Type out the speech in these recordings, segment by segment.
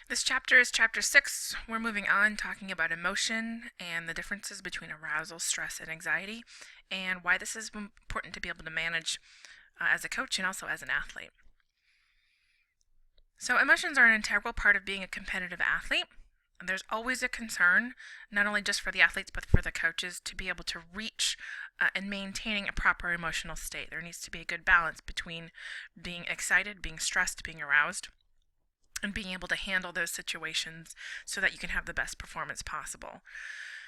This chapter is chapter 6. We're moving on talking about emotion and the differences between arousal, stress, and anxiety, and why this is important to be able to manage as a coach and also as an athlete. So, emotions are an integral part of being a competitive athlete. There's always a concern, not only just for the athletes, but for the coaches to be able to reach and maintaining a proper emotional state. There needs to be a good balance between being excited, being stressed, being aroused, and being able to handle those situations so that you can have the best performance possible.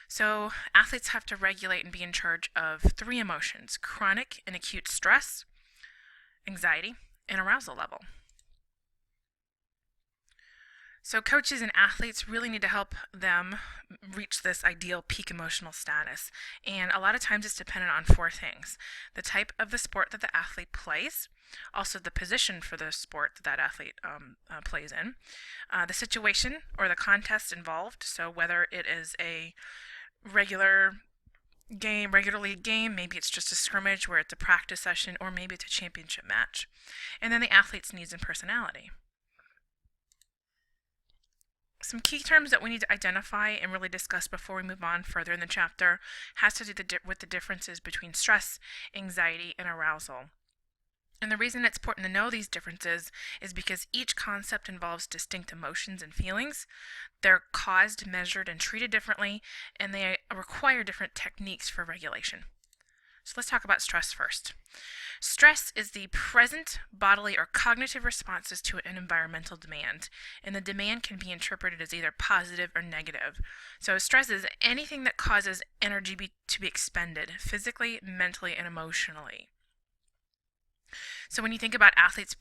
So, athletes have to regulate and be in charge of 3 emotions: chronic and acute stress, anxiety, and arousal level. So, coaches and athletes really need to help them reach this ideal peak emotional status. And a lot of times it's dependent on 4 things: the type of the sport that the athlete plays, also the position for the sport that athlete plays in, the situation or the contest involved, so whether it is a regular league game, maybe it's just a scrimmage where it's a practice session, or maybe it's a championship match, and then the athlete's needs and personality. Some key terms that we need to identify and really discuss before we move on further in the chapter has to do with the differences between stress, anxiety, and arousal. And the reason it's important to know these differences is because each concept involves distinct emotions and feelings. They're caused, measured, and treated differently, and they require different techniques for regulation. So let's talk about stress first. Stress is the present bodily or cognitive responses to an environmental demand, and the demand can be interpreted as either positive or negative. So stress is anything that causes energy to be expended physically, mentally, and emotionally. So when you think about athletes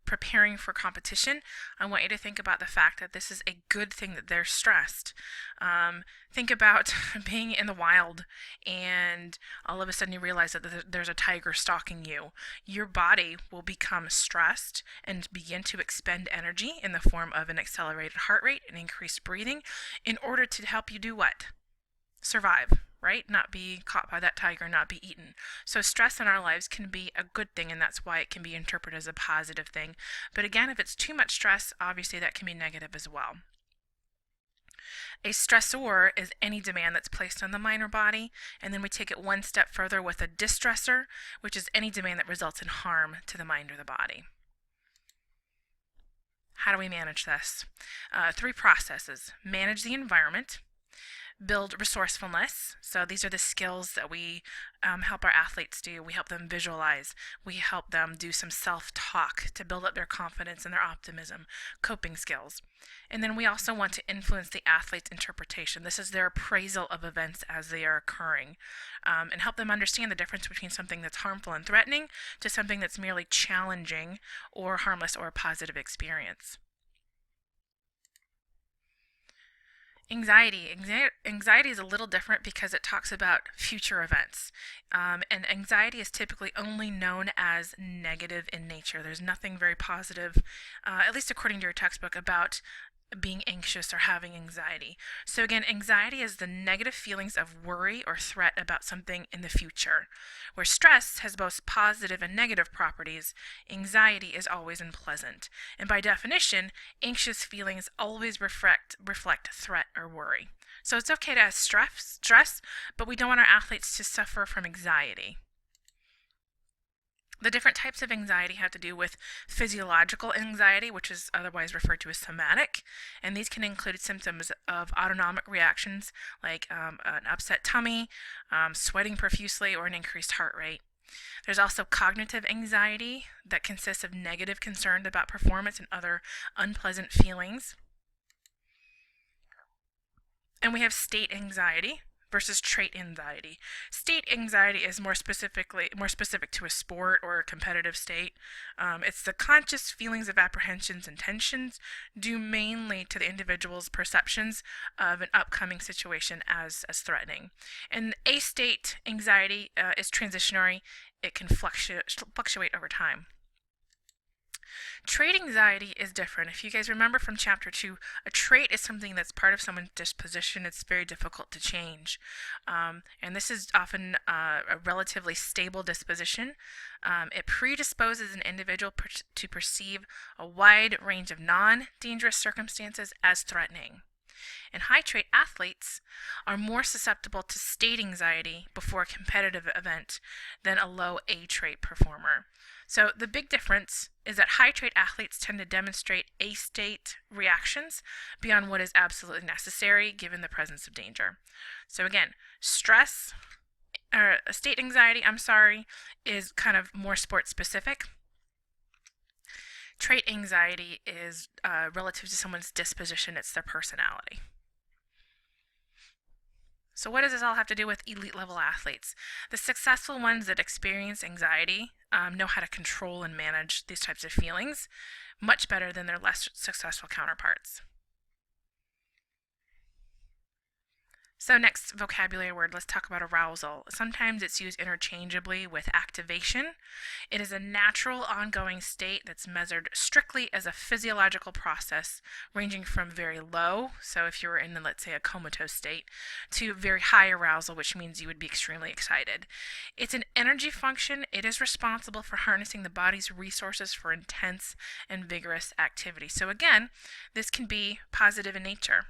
preparing for competition, I want you to think about the fact that this is a good thing that they're stressed. Think about being in the wild and all of a sudden you realize that there's a tiger stalking you. Your body will become stressed and begin to expend energy in the form of an accelerated heart rate and increased breathing in order to help you do what? Survive, right? Not be caught by that tiger, not be eaten. So stress in our lives can be a good thing, and that's why it can be interpreted as a positive thing. But again, if it's too much stress, obviously that can be negative as well. A stressor is any demand that's placed on the mind or body, and then we take it one step further with a distressor, which is any demand that results in harm to the mind or the body. How do we manage this? 3 processes: manage the environment, build resourcefulness. So these are the skills that we help our athletes do. We help them visualize. We help them do some self-talk to build up their confidence and their optimism, coping skills. And then we also want to influence the athlete's interpretation. This is their appraisal of events as they are occurring, and help them understand the difference between something that's harmful and threatening to something that's merely challenging or harmless or a positive experience. Anxiety. Anxiety is a little different because it talks about future events. And anxiety is typically only known as negative in nature. There's nothing very positive, at least according to your textbook, about being anxious or having anxiety. So again, anxiety is the negative feelings of worry or threat about something in the future. Where stress has both positive and negative properties, anxiety is always unpleasant. And by definition, anxious feelings always reflect threat or worry. So it's okay to have stress, but we don't want our athletes to suffer from anxiety. The different types of anxiety have to do with physiological anxiety, which is otherwise referred to as somatic, and these can include symptoms of autonomic reactions like an upset tummy, sweating profusely, or an increased heart rate. There's also cognitive anxiety that consists of negative concern about performance and other unpleasant feelings. And we have state anxiety versus trait anxiety. State anxiety is more specific to a sport or a competitive state. It's the conscious feelings of apprehensions and tensions due mainly to the individual's perceptions of an upcoming situation as threatening. And a-state anxiety is transitionary. It can fluctuate over time. Trait anxiety is different. If you guys remember from chapter 2, a trait is something that's part of someone's disposition. It's very difficult to change. And this is often a relatively stable disposition. It predisposes an individual to perceive a wide range of non-dangerous circumstances as threatening. And high trait athletes are more susceptible to state anxiety before a competitive event than a low A trait performer. So the big difference is that high trait athletes tend to demonstrate A state reactions beyond what is absolutely necessary given the presence of danger. So again, state anxiety, is kind of more sport specific. Trait anxiety is relative to someone's disposition, it's their personality. So what does this all have to do with elite level athletes? The successful ones that experience anxiety know how to control and manage these types of feelings much better than their less successful counterparts. So next vocabulary word, let's talk about arousal. Sometimes it's used interchangeably with activation. It is a natural ongoing state that's measured strictly as a physiological process ranging from very low, so if you were in, let's say, a comatose state, to very high arousal, which means you would be extremely excited. It's an energy function. It is responsible for harnessing the body's resources for intense and vigorous activity. So again, this can be positive in nature.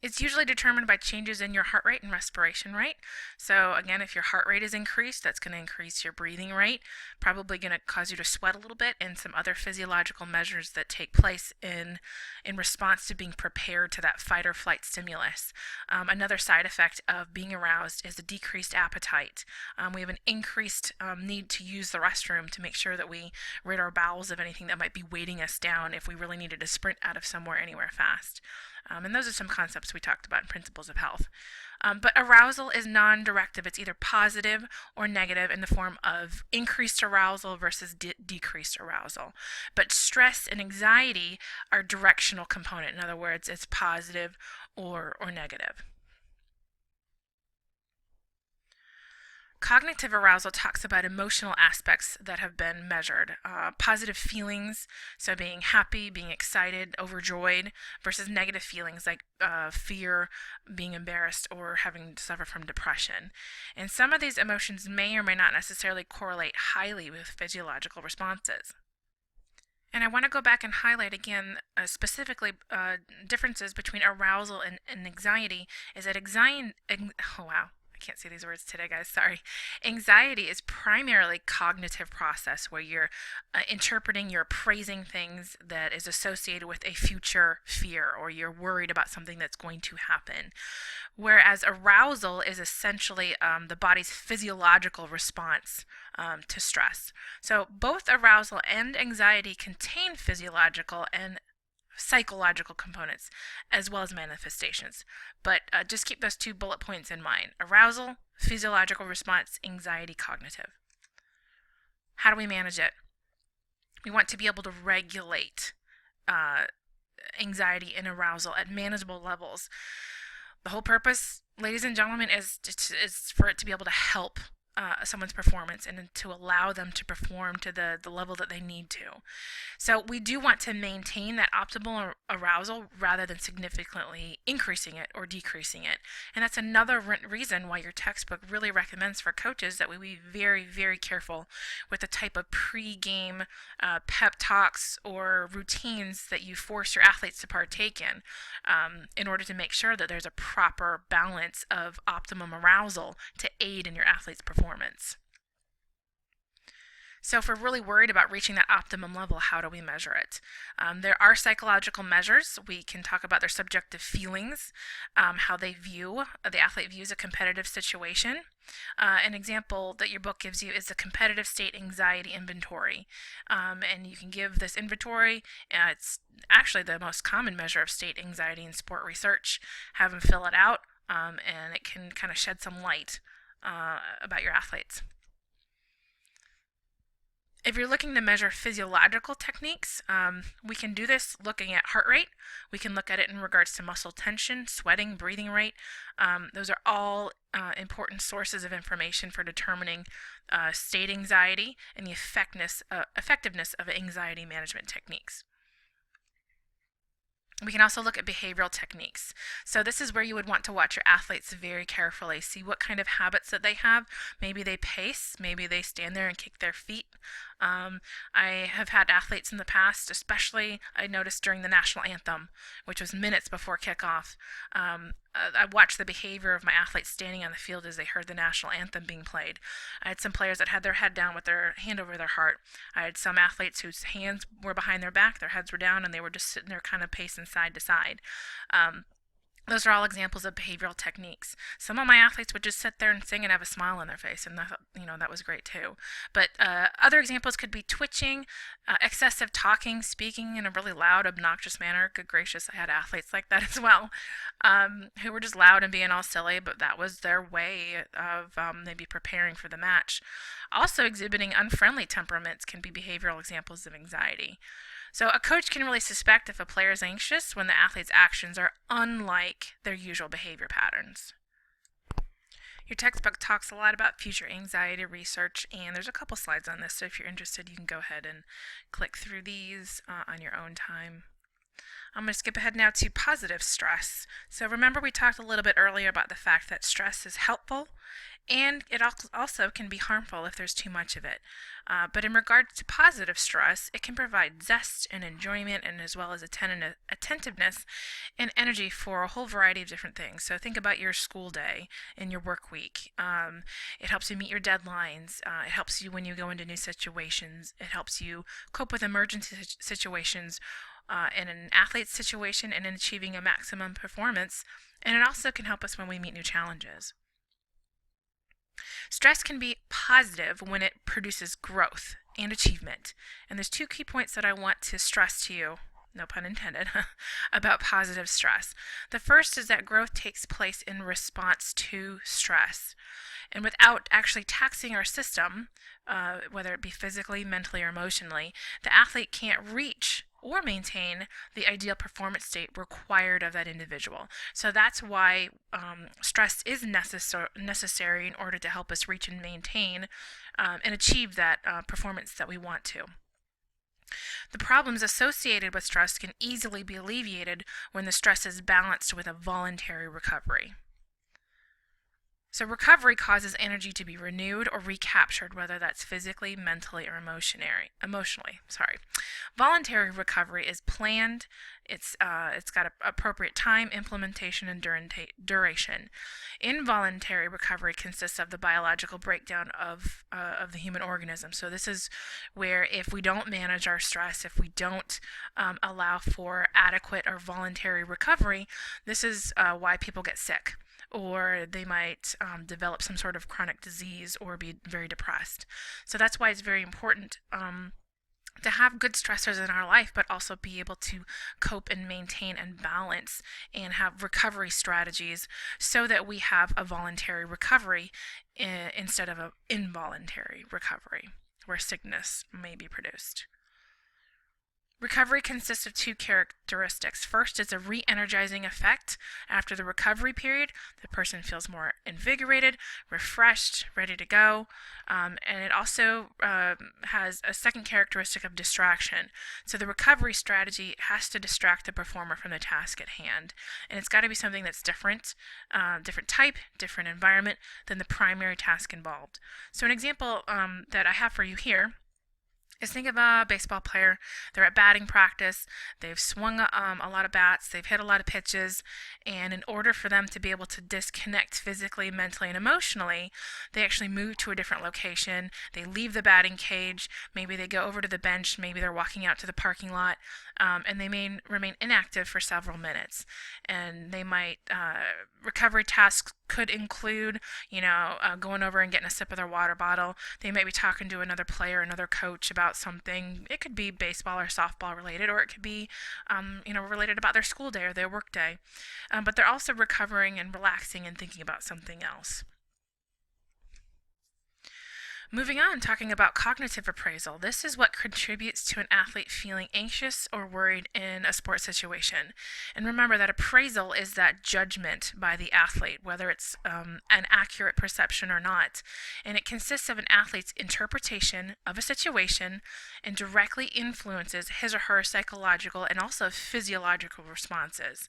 It's usually determined by changes in your heart rate and respiration rate. So again, if your heart rate is increased, that's going to increase your breathing rate, probably going to cause you to sweat a little bit, and some other physiological measures that take place in response to being prepared to that fight or flight stimulus. Another side effect of being aroused is a decreased appetite. We have an increased need to use the restroom to make sure that we rid our bowels of anything that might be weighting us down if we really needed to sprint out of somewhere anywhere fast. And those are some concepts we talked about in Principles of Health. But arousal is non-directive. It's either positive or negative in the form of increased arousal versus decreased arousal. But stress and anxiety are directional component. In other words, it's positive or negative. Cognitive arousal talks about emotional aspects that have been measured. Positive feelings, so being happy, being excited, overjoyed, versus negative feelings like fear, being embarrassed, or having to suffer from depression. And some of these emotions may or may not necessarily correlate highly with physiological responses. And I want to go back and highlight again specifically differences between arousal and anxiety. Is that I can't say these words today, guys, sorry. Anxiety is primarily cognitive process where you're interpreting, you're appraising things that is associated with a future fear, or you're worried about something that's going to happen. Whereas arousal is essentially the body's physiological response to stress. So both arousal and anxiety contain physiological and psychological components as well as manifestations. But just keep those 2 bullet points in mind. Arousal, physiological response, anxiety, cognitive. How do we manage it? We want to be able to regulate anxiety and arousal at manageable levels. The whole purpose, ladies and gentlemen, is for it to be able to help someone's performance and to allow them to perform to the level that they need to. So we do want to maintain that optimal arousal rather than significantly increasing it or decreasing it. And that's another reason why your textbook really recommends for coaches that we be very, very careful with the type of pre-game pep talks or routines that you force your athletes to partake in order to make sure that there's a proper balance of optimum arousal to aid in your athlete's performance. So if we're really worried about reaching that optimum level, how do we measure it? There are psychological measures. We can talk about their subjective feelings, how the athlete views a competitive situation. An example that your book gives you is the competitive state anxiety inventory. And you can give this inventory. It's actually the most common measure of state anxiety in sport research. Have them fill it out, and it can kind of shed some light about your athletes. If you're looking to measure physiological techniques, we can do this looking at heart rate. We can look at it in regards to muscle tension, sweating, breathing rate. Those are all important sources of information for determining state anxiety and the effectiveness of anxiety management techniques. We can also look at behavioral techniques. So this is where you would want to watch your athletes very carefully. See what kind of habits that they have. Maybe they pace. Maybe they stand there and kick their feet. I have had athletes in the past, especially I noticed during the national anthem, which was minutes before kickoff. I watched the behavior of my athletes standing on the field as they heard the national anthem being played. I had some players that had their head down with their hand over their heart. I had some athletes whose hands were behind their back, their heads were down, and they were just sitting there kind of pacing side to side. Those are all examples of behavioral techniques. Some of my athletes would just sit there and sing and have a smile on their face, and that was great too. But other examples could be twitching, excessive talking, speaking in a really loud, obnoxious manner. Good gracious, I had athletes like that as well, who were just loud and being all silly, but that was their way of maybe preparing for the match. Also, exhibiting unfriendly temperaments can be behavioral examples of anxiety. So a coach can really suspect if a player is anxious when the athlete's actions are unlike their usual behavior patterns. Your textbook talks a lot about future anxiety research, and there's a couple slides on this, so if you're interested, you can go ahead and click through these on your own time. I'm going to skip ahead now to positive stress. So remember we talked a little bit earlier about the fact that stress is helpful, and it also can be harmful if there's too much of it. But in regard to positive stress, it can provide zest and enjoyment, and as well as attentiveness and energy for a whole variety of different things. So think about your school day and your work week. It helps you meet your deadlines. It helps you when you go into new situations. It helps you cope with emergency situations in an athlete's situation and in achieving a maximum performance. And it also can help us when we meet new challenges. Stress can be positive when it produces growth and achievement. And there's two key points that I want to stress to you, no pun intended, about positive stress. The first is that growth takes place in response to stress. And without actually taxing our system, whether it be physically, mentally, or emotionally, the athlete can't reach or maintain the ideal performance state required of that individual. So that's why stress is necessary in order to help us reach and maintain and achieve that performance that we want to. The problems associated with stress can easily be alleviated when the stress is balanced with a voluntary recovery. So recovery causes energy to be renewed or recaptured, whether that's physically, mentally, or emotionally. Voluntary recovery is planned. It's got appropriate time, implementation, and duration. Involuntary recovery consists of the biological breakdown of the human organism. So this is where if we don't manage our stress, if we don't allow for adequate or voluntary recovery, this is why people get sick, or they might develop some sort of chronic disease or be very depressed. So that's why it's very important to have good stressors in our life, but also be able to cope and maintain and balance and have recovery strategies so that we have a voluntary recovery instead of an involuntary recovery where sickness may be produced. Recovery consists of two characteristics. First, it's a re-energizing effect. After the recovery period, the person feels more invigorated, refreshed, ready to go. And it also has a second characteristic of distraction. So the recovery strategy has to distract the performer from the task at hand. And it's got to be something that's different, different type, different environment than the primary task involved. So an example that I have for you here is think of a baseball player. They're at batting practice. They've swung a lot of bats. They've hit a lot of pitches. And in order for them to be able to disconnect physically, mentally, and emotionally, they actually move to a different location. They leave the batting cage. Maybe they go over to the bench. Maybe they're walking out to the parking lot. And they may remain inactive for several minutes. And they might, recovery tasks could include, going over and getting a sip of their water bottle. They might be talking to another player, another coach about something. It could be baseball or softball related, or it could be, related about their school day or their work day. But they're also recovering and relaxing and thinking about something else. Moving on, talking about cognitive appraisal. This is what contributes to an athlete feeling anxious or worried in a sports situation. And remember that appraisal is that judgment by the athlete, whether it's an accurate perception or not. And it consists of an athlete's interpretation of a situation and directly influences his or her psychological and also physiological responses.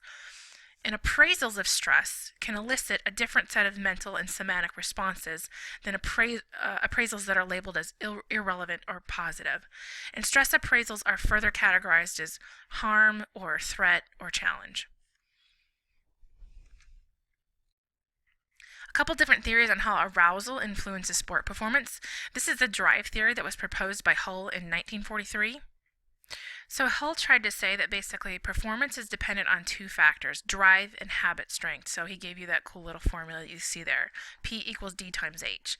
And appraisals of stress can elicit a different set of mental and somatic responses than appraisals that are labeled as irrelevant or positive. And stress appraisals are further categorized as harm or threat or challenge. A couple different theories on how arousal influences sport performance. This is the drive theory that was proposed by Hull in 1943. So Hull tried to say that basically performance is dependent on two factors, drive and habit strength. So he gave you that cool little formula that you see there, P equals D times H.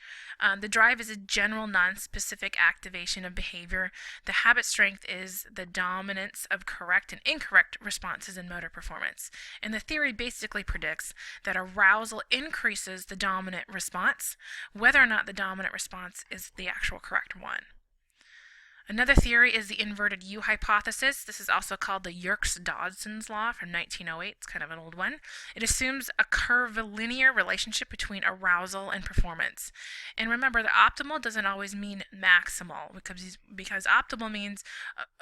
The drive is a general non-specific activation of behavior. The habit strength is the dominance of correct and incorrect responses in motor performance. And the theory basically predicts that arousal increases the dominant response, whether or not the dominant response is the actual correct one. Another theory is the inverted U hypothesis. This is also called the Yerkes-Dodson's law from 1908. It's kind of an old one. It assumes a curvilinear relationship between arousal and performance. And remember, the optimal doesn't always mean maximal because optimal means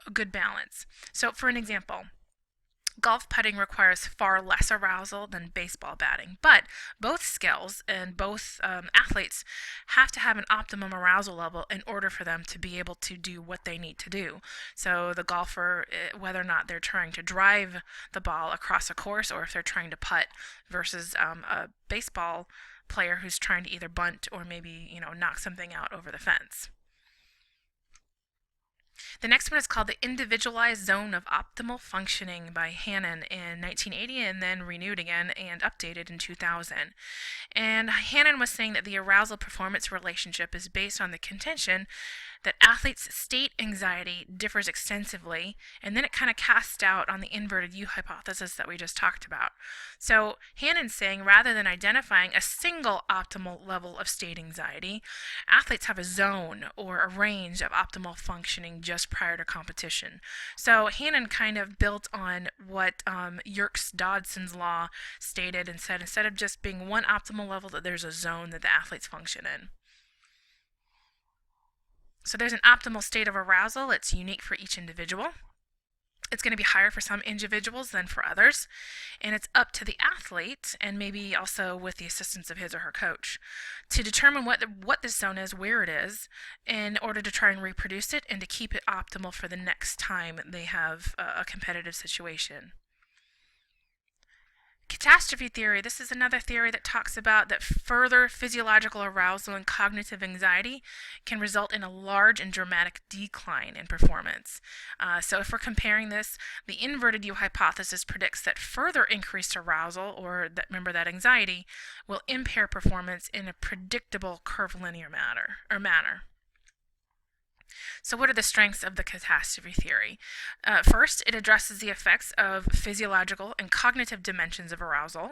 a good balance. So for an example, golf putting requires far less arousal than baseball batting, but both skills and both athletes have to have an optimum arousal level in order for them to be able to do what they need to do. So the golfer, whether or not they're trying to drive the ball across a course or if they're trying to putt versus a baseball player who's trying to either bunt or maybe, knock something out over the fence. The next one is called the Individualized Zone of Optimal Functioning by Hannon in 1980 and then renewed again and updated in 2000. And Hannon was saying that the arousal-performance relationship is based on the contention that athletes' state anxiety differs extensively, and then it kind of casts doubt on the inverted U hypothesis that we just talked about. So Hannon's saying rather than identifying a single optimal level of state anxiety, athletes have a zone or a range of optimal functioning just prior to competition. So Hannon kind of built on what Yerkes-Dodson's law stated and said instead of just being one optimal level, that there's a zone that the athletes function in. So there's an optimal state of arousal. It's unique for each individual. It's going to be higher for some individuals than for others. And it's up to the athlete, and maybe also with the assistance of his or her coach, to determine what this zone is, where it is, in order to try and reproduce it and to keep it optimal for the next time they have a competitive situation. Catastrophe theory. This is another theory that talks about that further physiological arousal and cognitive anxiety can result in a large and dramatic decline in performance. So if we're comparing this, the inverted U hypothesis predicts that further increased arousal, or that anxiety, will impair performance in a predictable curvilinear manner. So what are the strengths of the catastrophe theory? First, it addresses the effects of physiological and cognitive dimensions of arousal.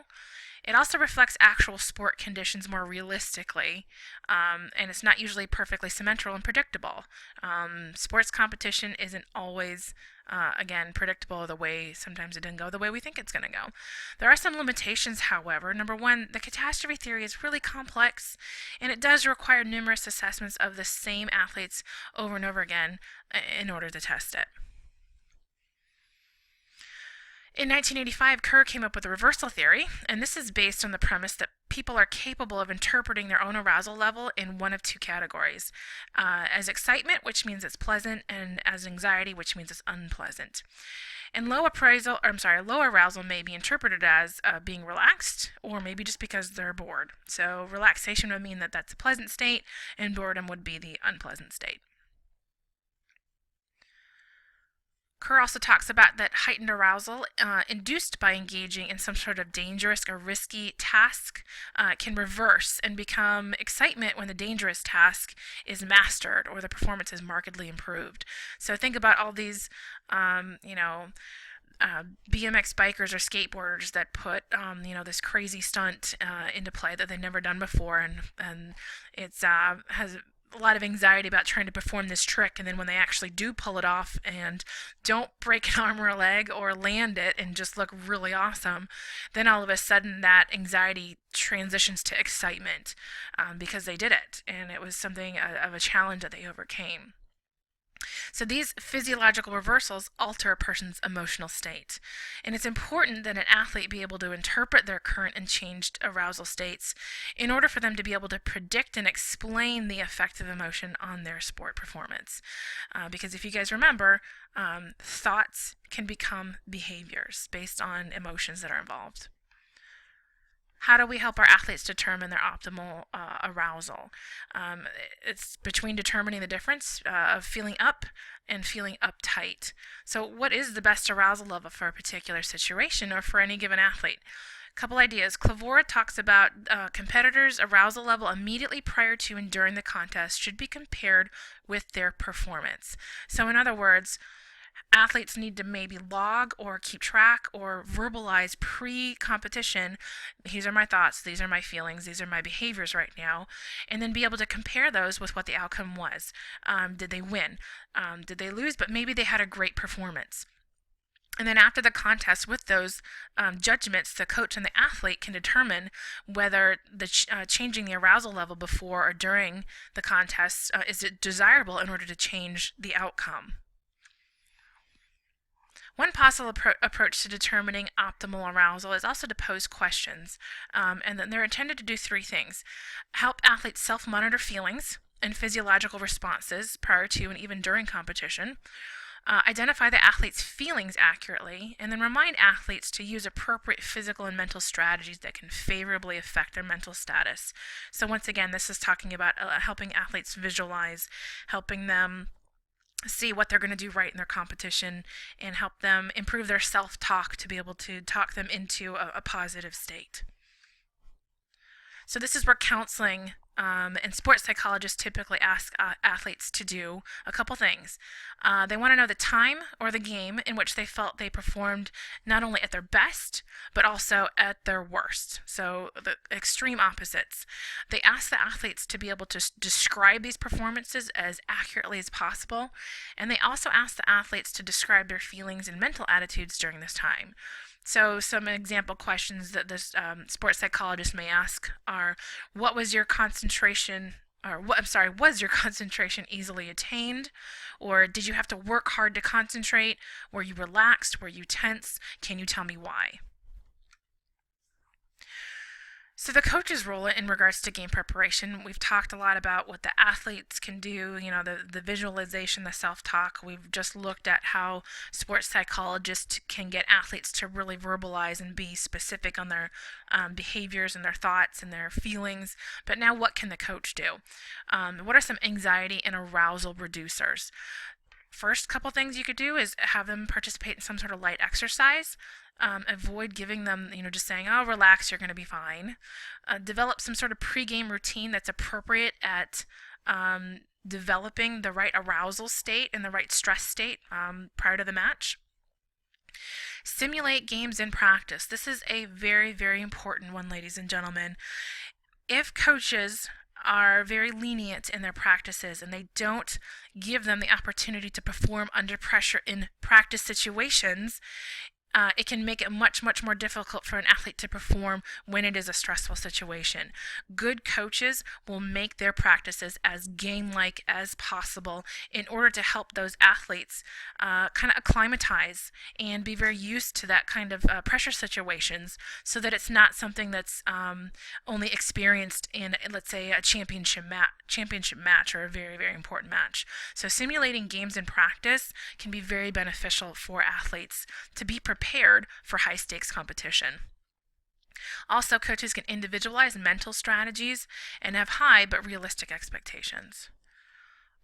It also reflects actual sport conditions more realistically, and it's not usually perfectly symmetrical and predictable. Sports competition isn't always, predictable sometimes it didn't go the way we think it's going to go. There are some limitations, however. Number one, the catastrophe theory is really complex, and it does require numerous assessments of the same athletes over and over again in order to test it. In 1985, Kerr came up with a reversal theory, and this is based on the premise that people are capable of interpreting their own arousal level in one of two categories, as excitement, which means it's pleasant, and as anxiety, which means it's unpleasant. And low arousal may be interpreted as being relaxed, or maybe just because they're bored. So relaxation would mean that that's a pleasant state, and boredom would be the unpleasant state. Kerr also talks about that heightened arousal induced by engaging in some sort of dangerous or risky task can reverse and become excitement when the dangerous task is mastered or the performance is markedly improved. So think about all these, BMX bikers or skateboarders that put, this crazy stunt into play that they've never done before, and it's has a lot of anxiety about trying to perform this trick, and then when they actually do pull it off and don't break an arm or a leg or land it and just look really awesome, then all of a sudden that anxiety transitions to excitement because they did it, and it was something of a challenge that they overcame. So these physiological reversals alter a person's emotional state. And it's important that an athlete be able to interpret their current and changed arousal states in order for them to be able to predict and explain the effect of emotion on their sport performance. Because if you guys remember, thoughts can become behaviors based on emotions that are involved. How do we help our athletes determine their optimal arousal? It's between determining the difference of feeling up and feeling uptight. So what is the best arousal level for a particular situation or for any given athlete? A couple ideas. Clavora talks about competitors' arousal level immediately prior to and during the contest should be compared with their performance. So in other words, athletes need to maybe log or keep track or verbalize pre-competition. These are my thoughts, these are my feelings, these are my behaviors right now, and then be able to compare those with what the outcome was. Did they win? Did they lose? But maybe they had a great performance. And then after the contest, with those judgments, the coach and the athlete can determine whether the changing the arousal level before or during the contest is it desirable in order to change the outcome. One possible approach to determining optimal arousal is also to pose questions, and then they're intended to do three things: help athletes self-monitor feelings and physiological responses prior to and even during competition, identify the athlete's feelings accurately, and then remind athletes to use appropriate physical and mental strategies that can favorably affect their mental status. So once again, this is talking about helping athletes visualize, helping them see what they're going to do right in their competition, and help them improve their self-talk to be able to talk them into a positive state. So this is where counseling and sports psychologists typically ask athletes to do a couple things. They want to know the time or the game in which they felt they performed not only at their best, but also at their worst. So the extreme opposites. They ask the athletes to be able to describe these performances as accurately as possible. And they also ask the athletes to describe their feelings and mental attitudes during this time. So some example questions that this sports psychologist may ask are, what was your concentration, or was your concentration easily attained? Or did you have to work hard to concentrate? Were you relaxed? Were you tense? Can you tell me why? So the coach's role in regards to game preparation, we've talked a lot about what the athletes can do, the visualization, the self-talk. We've just looked at how sports psychologists can get athletes to really verbalize and be specific on their behaviors and their thoughts and their feelings. But now what can the coach do? What are some anxiety and arousal reducers? First couple things you could do is have them participate in some sort of light exercise. Avoid giving them, just saying, oh, relax, you're going to be fine. Develop some sort of pregame routine that's appropriate at developing the right arousal state and the right stress state prior to the match. Simulate games in practice. This is a very, very important one, ladies and gentlemen. If coaches are very lenient in their practices and they don't give them the opportunity to perform under pressure in practice situations, it can make it much, much more difficult for an athlete to perform when it is a stressful situation. Good coaches will make their practices as game-like as possible in order to help those athletes kind of acclimatize and be very used to that kind of pressure situations, so that it's not something that's only experienced in, let's say, a championship match or a very, very important match. So simulating games in practice can be very beneficial for athletes to be prepared for high-stakes competition. Also, coaches can individualize mental strategies and have high but realistic expectations.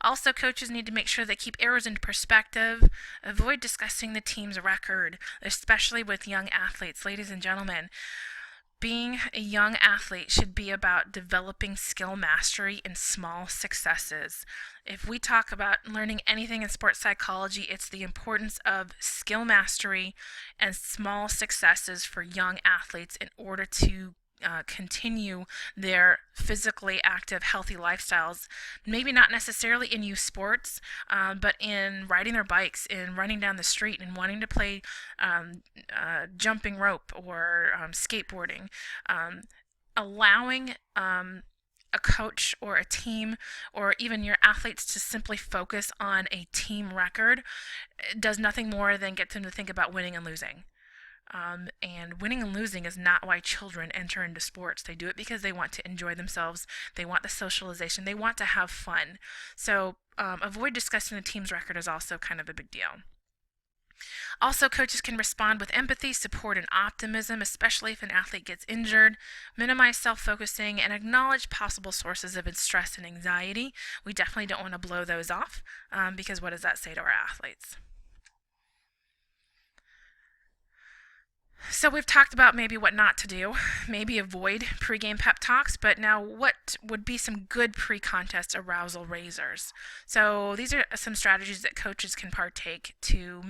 Also, coaches need to make sure they keep errors into perspective, avoid discussing the team's record, especially with young athletes. Ladies and gentlemen, being a young athlete should be about developing skill mastery and small successes. If we talk about learning anything in sports psychology, it's the importance of skill mastery and small successes for young athletes in order to continue their physically active, healthy lifestyles. Maybe not necessarily in youth sports, but in riding their bikes, in running down the street, and wanting to play jumping rope or skateboarding. Allowing a coach or a team or even your athletes to simply focus on a team record does nothing more than get them to think about winning and losing. And winning and losing is not why children enter into sports. They do it because they want to enjoy themselves. They want the socialization. They want to have fun. So avoid discussing the team's record is also kind of a big deal. Also, coaches can respond with empathy, support, and optimism, especially if an athlete gets injured. Minimize self-focusing and acknowledge possible sources of stress and anxiety. We definitely don't want to blow those off because what does that say to our athletes? So we've talked about maybe what not to do, maybe avoid pregame pep talks, but now what would be some good pre-contest arousal raisers? So these are some strategies that coaches can partake to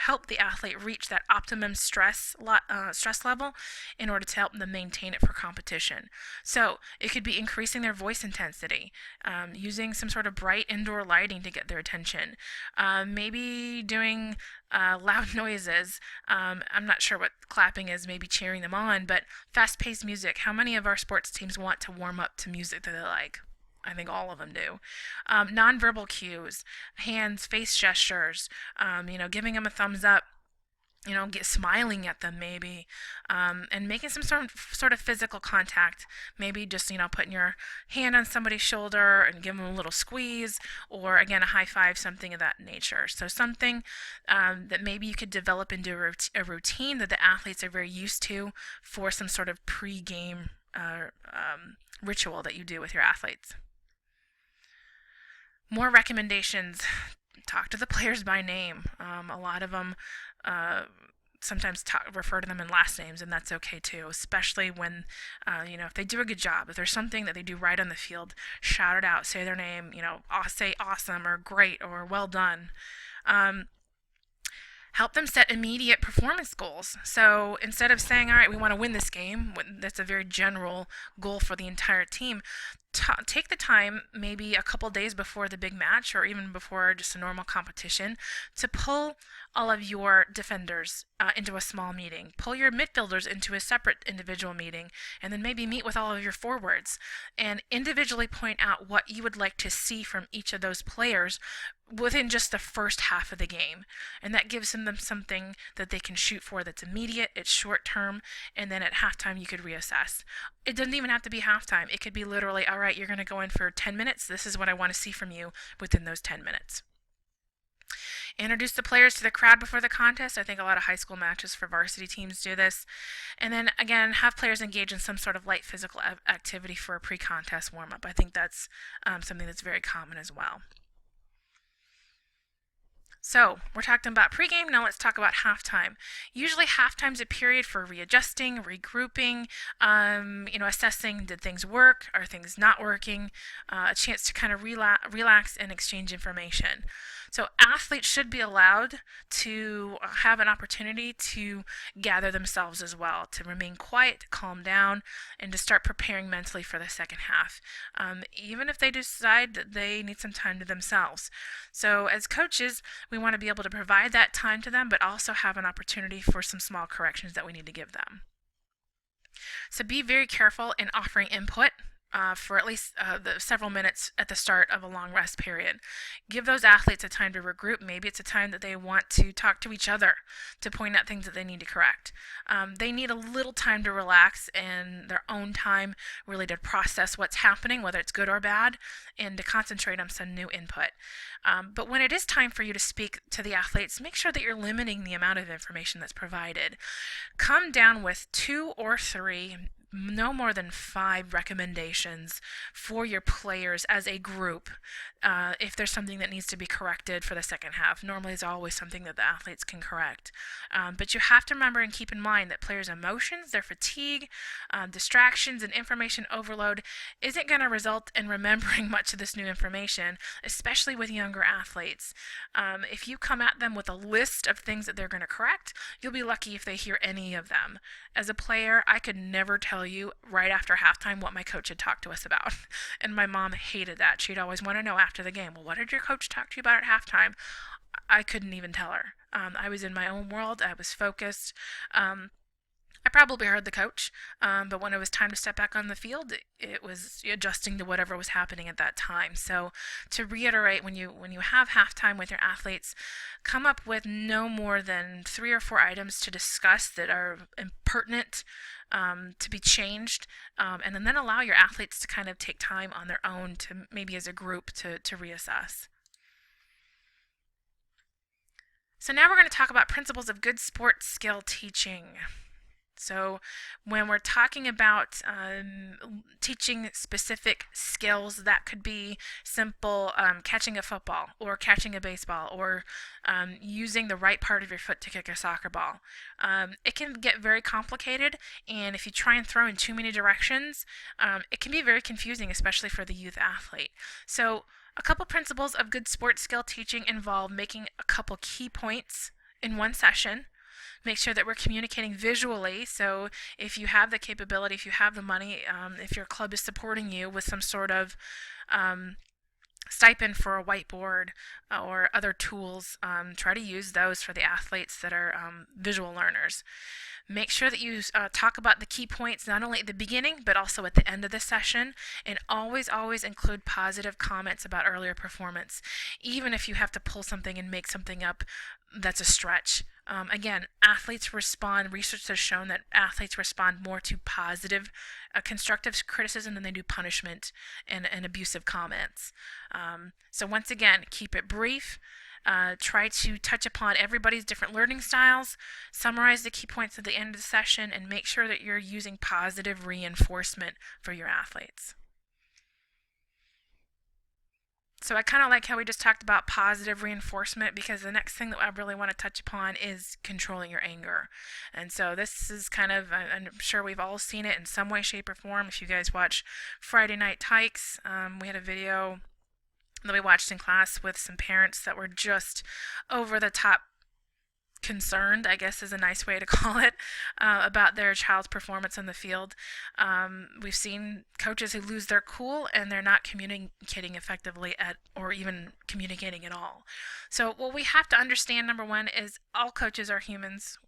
help the athlete reach that optimum stress level in order to help them maintain it for competition. So it could be increasing their voice intensity, using some sort of bright indoor lighting to get their attention, maybe doing loud noises. I'm not sure what clapping is, maybe cheering them on, but fast-paced music. How many of our sports teams want to warm up to music that they like? I think all of them do. Nonverbal cues, hands, face gestures, giving them a thumbs up, smiling at them maybe, and making some sort of physical contact. Maybe just, putting your hand on somebody's shoulder and give them a little squeeze, or again, a high five, something of that nature. So something that maybe you could develop into a routine that the athletes are very used to for some sort of pre-game ritual that you do with your athletes. More recommendations. Talk to the players by name. A lot of them sometimes refer to them in last names, and that's okay too, especially when, if they do a good job. If there's something that they do right on the field, shout it out, say their name, say awesome or great or well done. Help them set immediate performance goals. So instead of saying, all right, we want to win this game, that's a very general goal for the entire team, take the time, maybe a couple days before the big match or even before just a normal competition, to pull all of your defenders into a small meeting. Pull your midfielders into a separate individual meeting, and then maybe meet with all of your forwards and individually point out what you would like to see from each of those players within just the first half of the game. And that gives them something that they can shoot for that's immediate, it's short term, and then at halftime you could reassess. It doesn't even have to be halftime. It could be literally, all right, you're going to go in for 10 minutes. This is what I want to see from you within those 10 minutes. Introduce the players to the crowd before the contest. I think a lot of high school matches for varsity teams do this. And then, again, have players engage in some sort of light physical activity for a pre-contest warm-up. I think that's something that's very common as well. So we're talking about pregame. Now let's talk about halftime. Usually halftime's a period for readjusting, regrouping, assessing, did things work, are things not working, a chance to kind of relax and exchange information. So athletes should be allowed to have an opportunity to gather themselves as well, to remain quiet, to calm down, and to start preparing mentally for the second half, even if they decide that they need some time to themselves. So as coaches, we want to be able to provide that time to them, but also have an opportunity for some small corrections that we need to give them. So be very careful in offering input for at least the several minutes at the start of a long rest period. Give those athletes a time to regroup. Maybe it's a time that they want to talk to each other, to point out things that they need to correct. They need a little time to relax and their own time really to process what's happening, whether it's good or bad, and to concentrate on some new input. But when it is time for you to speak to the athletes, make sure that you're limiting the amount of information that's provided. Come down with 2 or 3, no more than 5 recommendations for your players as a group if there's something that needs to be corrected for the second half. Normally it's always something that the athletes can correct. But you have to remember and keep in mind that players' emotions, their fatigue, distractions, and information overload isn't going to result in remembering much of this new information, especially with younger athletes. If you come at them with a list of things that they're going to correct, you'll be lucky if they hear any of them. As a player, I could never tell tell you right after halftime what my coach had talked to us about. And my mom hated that. She'd always want to know after the game, well, what did your coach talk to you about at halftime? I couldn't even tell her. I was in my own world. I was focused. I probably heard the coach, but when it was time to step back on the field, it was adjusting to whatever was happening at that time. So, to reiterate, when you have halftime with your athletes, come up with no more than 3 or 4 items to discuss that are pertinent to be changed, and then allow your athletes to kind of take time on their own to maybe as a group to reassess. So now we're going to talk about principles of good sports skill teaching. So when we're talking about teaching specific skills, that could be simple catching a football or catching a baseball or using the right part of your foot to kick a soccer ball. It can get very complicated, and if you try and throw in too many directions, it can be very confusing, especially for the youth athlete. So a couple principles of good sports skill teaching involve making a couple key points in one session. Make sure that we're communicating visually. So if you have the capability, if you have the money, if your club is supporting you with some sort of stipend for a whiteboard or other tools, try to use those for the athletes that are visual learners. Make sure that you talk about the key points not only at the beginning but also at the end of the session, and always include positive comments about earlier performance, even if you have to pull something and make something up that's a stretch. Again, research has shown that athletes respond more to positive, constructive criticism than they do punishment and abusive comments. So once again, keep it brief. Try to touch upon everybody's different learning styles, summarize the key points at the end of the session, and make sure that you're using positive reinforcement for your athletes. So I kind of like how we just talked about positive reinforcement, because the next thing that I really want to touch upon is controlling your anger. And so this is kind of, I'm sure we've all seen it in some way, shape, or form. If you guys watch Friday Night Tykes, we had a video that we watched in class with some parents that were just over the top concerned, I guess is a nice way to call it, about their child's performance on the field. We've seen coaches who lose their cool and they're not communicating effectively or even communicating at all. So what we have to understand, number one, is all coaches are humans.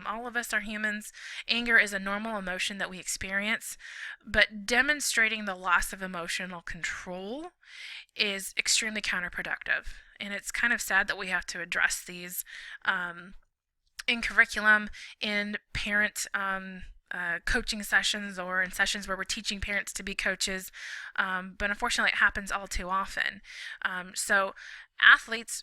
All of us are humans. Anger is a normal emotion that we experience, but demonstrating the loss of emotional control is extremely counterproductive. And it's kind of sad that we have to address these in curriculum, in parent coaching sessions, or in sessions where we're teaching parents to be coaches, but unfortunately it happens all too often. So athletes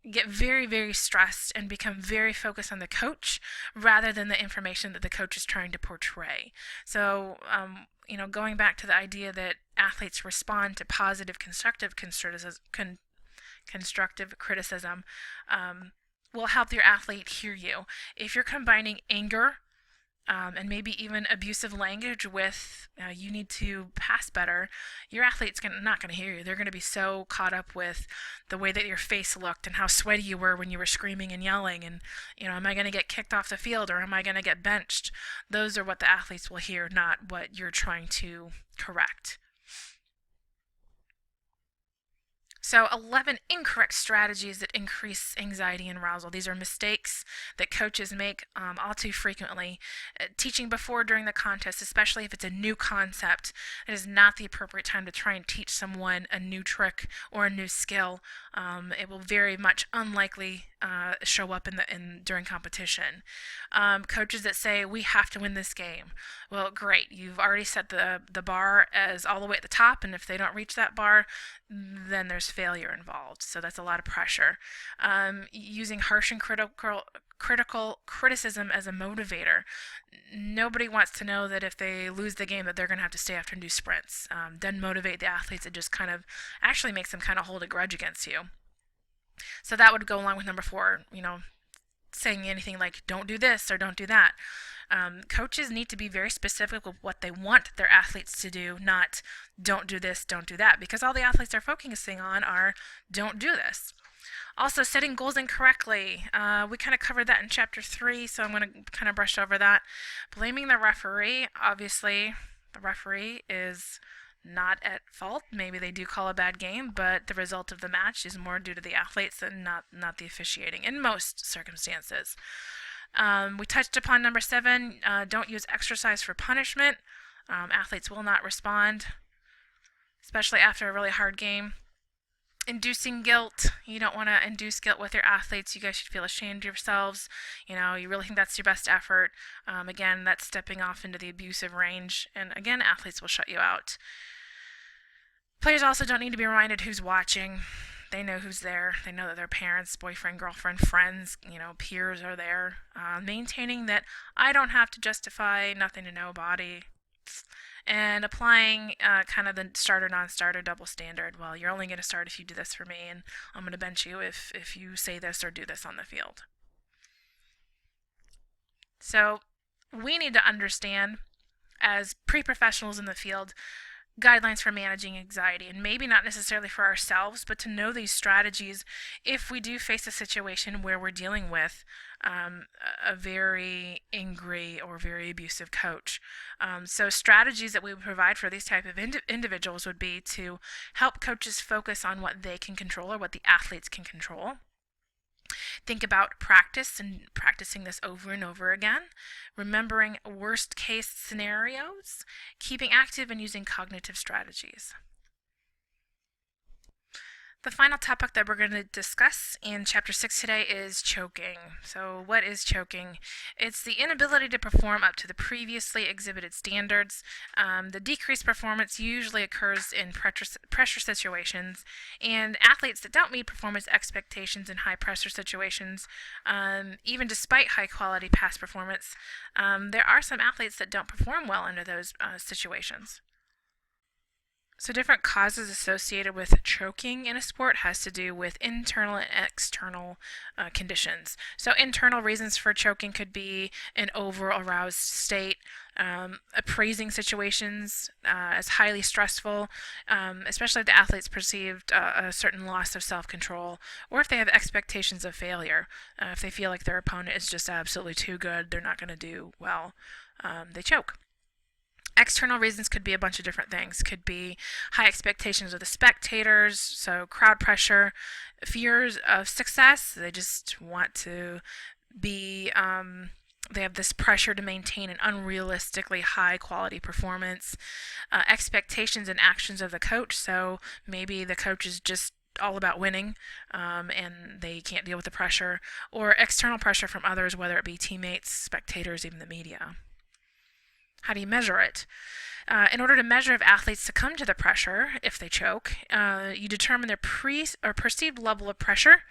get very, very stressed and become very focused on the coach rather than the information that the coach is trying to portray. So going back to the idea that athletes respond to positive constructive criticism will help your athlete hear you. If you're combining anger and maybe even abusive language with you need to pass better, your athlete's not going to hear you. They're going to be so caught up with the way that your face looked and how sweaty you were when you were screaming and yelling, and am I going to get kicked off the field or am I going to get benched? Those are what the athletes will hear, not what you're trying to correct. So 11 incorrect strategies that increase anxiety and arousal. These are mistakes that coaches make all too frequently. Teaching before, during the contest, especially if it's a new concept, it is not the appropriate time to try and teach someone a new trick or a new skill. It will very much unlikely show up during competition. Coaches that say, we have to win this game. Well, great. You've already set the bar as all the way at the top, and if they don't reach that bar, then there's failure involved. So that's a lot of pressure. Using harsh and critical criticism as a motivator. Nobody wants to know that if they lose the game that they're going to have to stay after and do sprints. Doesn't motivate the athletes. It just kind of actually makes them kind of hold a grudge against you. So that would go along with number 4, saying anything like don't do this or don't do that. Coaches need to be very specific with what they want their athletes to do, not don't do this, don't do that, because all the athletes are focusing on are don't do this. Also, setting goals incorrectly. We kind of covered that in chapter 3, so I'm going to kind of brush over that. Blaming the referee. Obviously, the referee is not at fault. Maybe they do call a bad game, but the result of the match is more due to the athletes than not the officiating in most circumstances. We touched upon number 7. Don't use exercise for punishment. Athletes will not respond, especially after a really hard game. Inducing guilt. You don't want to induce guilt with your athletes. You guys should feel ashamed of yourselves. You really think that's your best effort. Again, that's stepping off into the abusive range. And again, athletes will shut you out. Players also don't need to be reminded who's watching. They know who's there. They know that their parents, boyfriend, girlfriend, friends, peers are there. Maintaining that I don't have to justify nothing to nobody. And applying kind of the starter, non-starter double standard. Well, you're only going to start if you do this for me, and I'm going to bench you if you say this or do this on the field. So we need to understand, as pre-professionals in the field, guidelines for managing anxiety, and maybe not necessarily for ourselves, but to know these strategies if we do face a situation where we're dealing with a very angry or very abusive coach. So strategies that we would provide for these type of individuals would be to help coaches focus on what they can control or what the athletes can control. Think about practice and practicing this over and over again, remembering worst case scenarios, keeping active, and using cognitive strategies. The final topic that we're going to discuss in Chapter 6 today is choking. So what is choking? It's the inability to perform up to the previously exhibited standards. The decreased performance usually occurs in pressure situations, and athletes that don't meet performance expectations in high pressure situations, even despite high quality past performance, there are some athletes that don't perform well under those situations. So different causes associated with choking in a sport has to do with internal and external conditions. So internal reasons for choking could be an over-aroused state, appraising situations as highly stressful, especially if the athletes perceived a certain loss of self-control, or if they have expectations of failure. If they feel like their opponent is just absolutely too good, they're not going to do well, they choke. External reasons could be a bunch of different things. Could be high expectations of the spectators, so crowd pressure, fears of success. They just want to be, they have this pressure to maintain an unrealistically high quality performance. Expectations and actions of the coach, so maybe the coach is just all about winning, and they can't deal with the pressure, or external pressure from others, whether it be teammates, spectators, even the media. How do you measure it? In order to measure if athletes succumb to the pressure, if they choke, you determine their perceived level of pressure,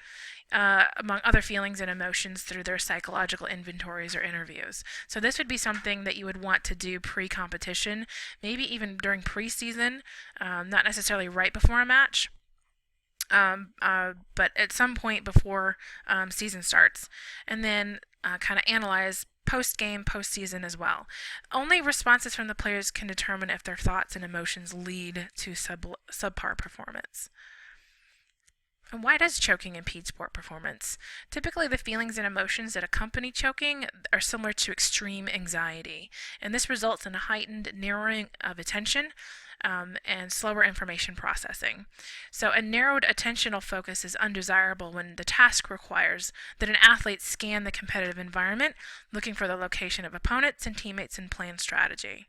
among other feelings and emotions, through their psychological inventories or interviews. So this would be something that you would want to do pre-competition, maybe even during preseason, not necessarily right before a match, but at some point before season starts, and then kind of analyze post-game, post-season as well. Only responses from the players can determine if their thoughts and emotions lead to subpar performance. And why does choking impede sport performance? Typically, the feelings and emotions that accompany choking are similar to extreme anxiety, and this results in a heightened narrowing of attention and slower information processing. So a narrowed attentional focus is undesirable when the task requires that an athlete scan the competitive environment, looking for the location of opponents and teammates and plan strategy.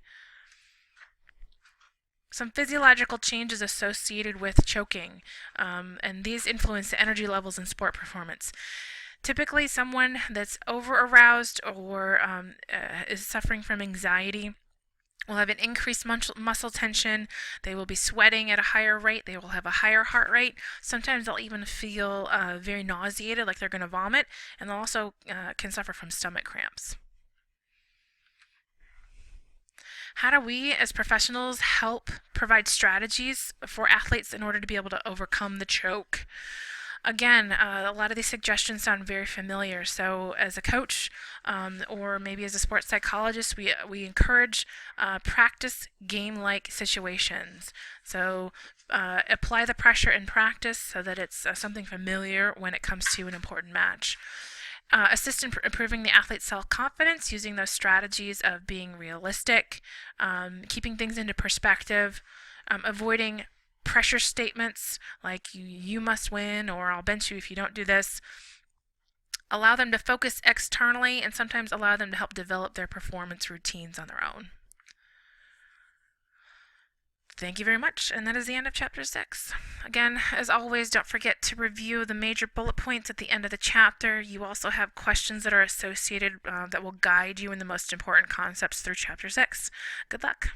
Some physiological changes associated with choking, and these influence the energy levels in sport performance. Typically, someone that's over-aroused or is suffering from anxiety will have an increased muscle tension. They will be sweating at a higher rate. They will have a higher heart rate. Sometimes they'll even feel very nauseated, like they're going to vomit, and they'll also can suffer from stomach cramps. How do we, as professionals, help provide strategies for athletes in order to be able to overcome the choke? Again, a lot of these suggestions sound very familiar. So, as a coach or maybe as a sports psychologist, we encourage practice game-like situations. So, apply the pressure in practice so that it's something familiar when it comes to an important match. Assist in improving the athlete's self-confidence using those strategies of being realistic, keeping things into perspective, avoiding pressure statements like you must win or I'll bench you if you don't do this. Allow them to focus externally and sometimes allow them to help develop their performance routines on their own. Thank you very much, and that is the end of Chapter 6. Again, as always, don't forget to review the major bullet points at the end of the chapter. You also have questions that are associated that will guide you in the most important concepts through Chapter 6. Good luck.